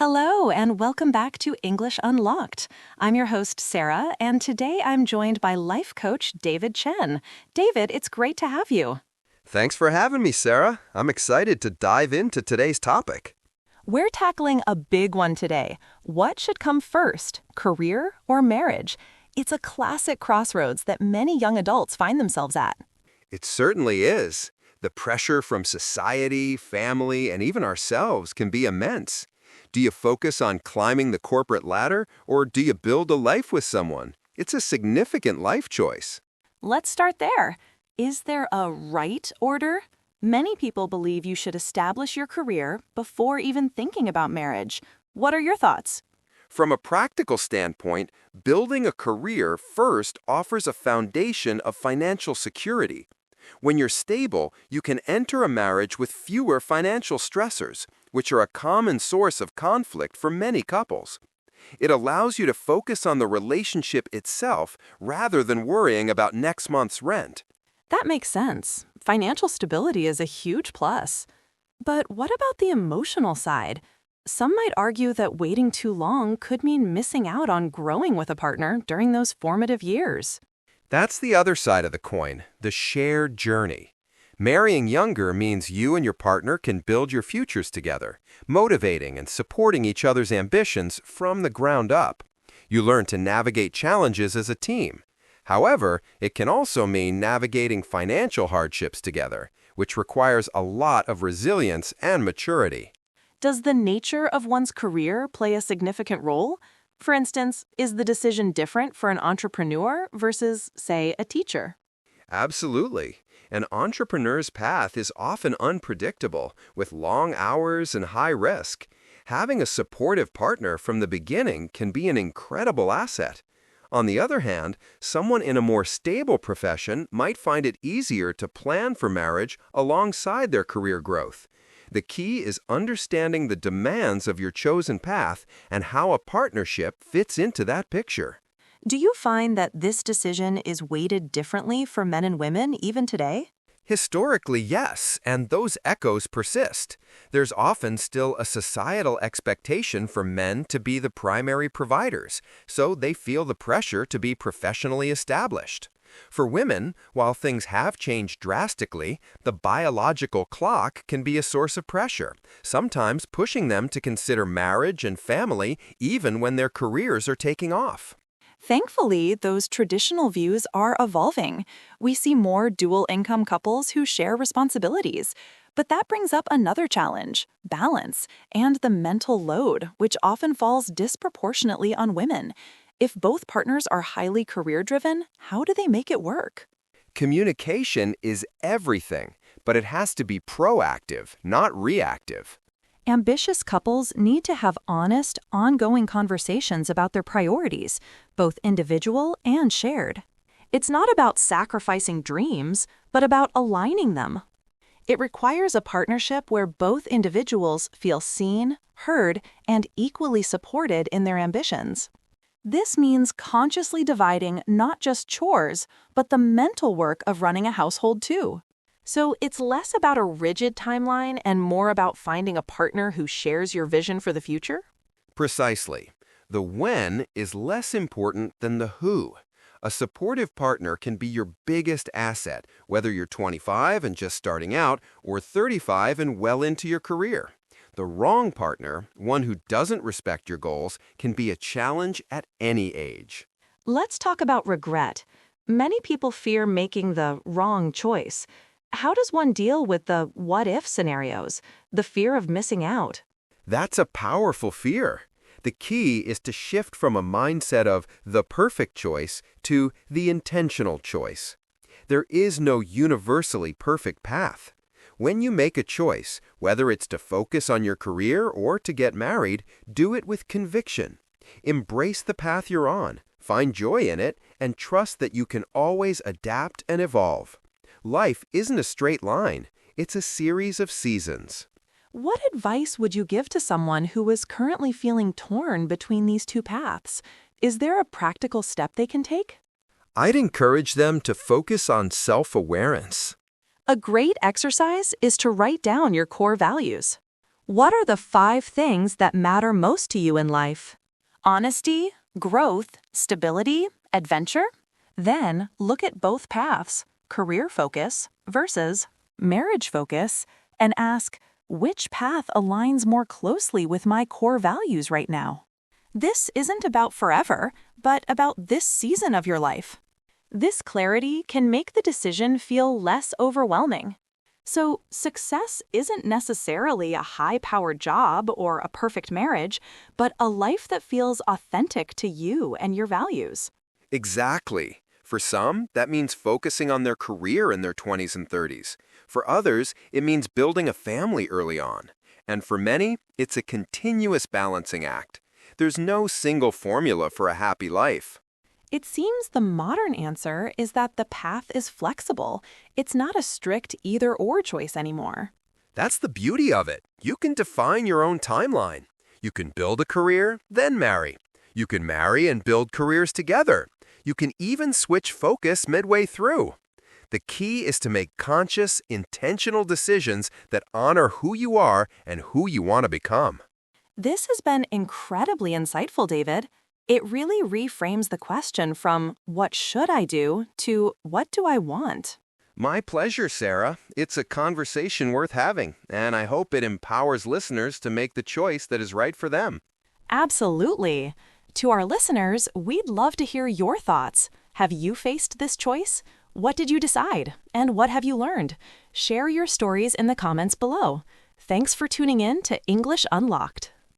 Hello, and welcome back to English Unlocked. I'm your host, Sarah, and today I'm joined by life coach David Chen. David, it's great to have you. Thanks for having me, Sarah. I'm excited to dive into today's topic. We're tackling a big one today. What should come first, career or marriage? It's a classic crossroads that many young adults find themselves at. It certainly is. The pressure from society, family, and even ourselves can be immense. Do you focus on climbing the corporate ladder, or do you build a life with someone? It's a significant life choice. Let's start there. Is there a right order? Many people believe you should establish your career before even thinking about marriage. What are your thoughts? From a practical standpoint, building a career first offers a foundation of financial security. When you're stable, you can enter a marriage with fewer financial stressors, which are a common source of conflict for many couples. It allows you to focus on the relationship itself rather than worrying about next month's rent. That makes sense. Financial stability is a huge plus. But what about the emotional side? Some might argue that waiting too long could mean missing out on growing with a partner during those formative years. That's the other side of the coin, the shared journey. Marrying younger means you and your partner can build your futures together, motivating and supporting each other's ambitions from the ground up. You learn to navigate challenges as a team. However, it can also mean navigating financial hardships together, which requires a lot of resilience and maturity. Does the nature of one's career play a significant role? For instance, is the decision different for an entrepreneur versus, say, a teacher? Absolutely. An entrepreneur's path is often unpredictable, with long hours and high risk. Having a supportive partner from the beginning can be an incredible asset. On the other hand, someone in a more stable profession might find it easier to plan for marriage alongside their career growth. The key is understanding the demands of your chosen path and how a partnership fits into that picture. Do you find that this decision is weighted differently for men and women even today? Historically, yes, and those echoes persist. There's often still a societal expectation for men to be the primary providers, so they feel the pressure to be professionally established. For women, while things have changed drastically, the biological clock can be a source of pressure, sometimes pushing them to consider marriage and family even when their careers are taking off. Thankfully, those traditional views are evolving. We see more dual-income couples who share responsibilities. But that brings up another challenge, balance, and the mental load, which often falls disproportionately on women. If both partners are highly career-driven, how do they make it work? Communication is everything, but it has to be proactive, not reactive. Ambitious couples need to have honest, ongoing conversations about their priorities, both individual and shared. It's not about sacrificing dreams, but about aligning them. It requires a partnership where both individuals feel seen, heard, and equally supported in their ambitions. This means consciously dividing not just chores, but the mental work of running a household too. So it's less about a rigid timeline and more about finding a partner who shares your vision for the future? Precisely. The when is less important than the who. A supportive partner can be your biggest asset, whether you're 25 and just starting out or 35 and well into your career. The wrong partner, one who doesn't respect your goals, can be a challenge at any age. Let's talk about regret. Many people fear making the wrong choice. How does one deal with the what-if scenarios, the fear of missing out? That's a powerful fear. The key is to shift from a mindset of the perfect choice to the intentional choice. There is no universally perfect path. When you make a choice, whether it's to focus on your career or to get married, do it with conviction. Embrace the path you're on, find joy in it, and trust that you can always adapt and evolve. Life isn't a straight line. It's a series of seasons. What advice would you give to someone who is currently feeling torn between these two paths? Is there a practical step they can take? I'd encourage them to focus on self-awareness. A great exercise is to write down your core values. What are the 5 things that matter most to you in life? Honesty, growth, stability, adventure? Then look at both paths, career focus versus marriage focus, and ask, which path aligns more closely with my core values right now? This isn't about forever, but about this season of your life. This clarity can make the decision feel less overwhelming. So, success isn't necessarily a high-powered job or a perfect marriage, but a life that feels authentic to you and your values. Exactly. For some, that means focusing on their career in their 20s and 30s. For others, it means building a family early on. And for many, it's a continuous balancing act. There's no single formula for a happy life. It seems the modern answer is that the path is flexible. It's not a strict either-or choice anymore. That's the beauty of it. You can define your own timeline. You can build a career, then marry. You can marry and build careers together. You can even switch focus midway through. The key is to make conscious, intentional decisions that honor who you are and who you want to become. This has been incredibly insightful, David. It really reframes the question from what should I do to what do I want? My pleasure, Sarah. It's a conversation worth having, and I hope it empowers listeners to make the choice that is right for them. Absolutely. To our listeners, we'd love to hear your thoughts. Have you faced this choice? What did you decide? And what have you learned? Share your stories in the comments below. Thanks for tuning in to English Unlocked.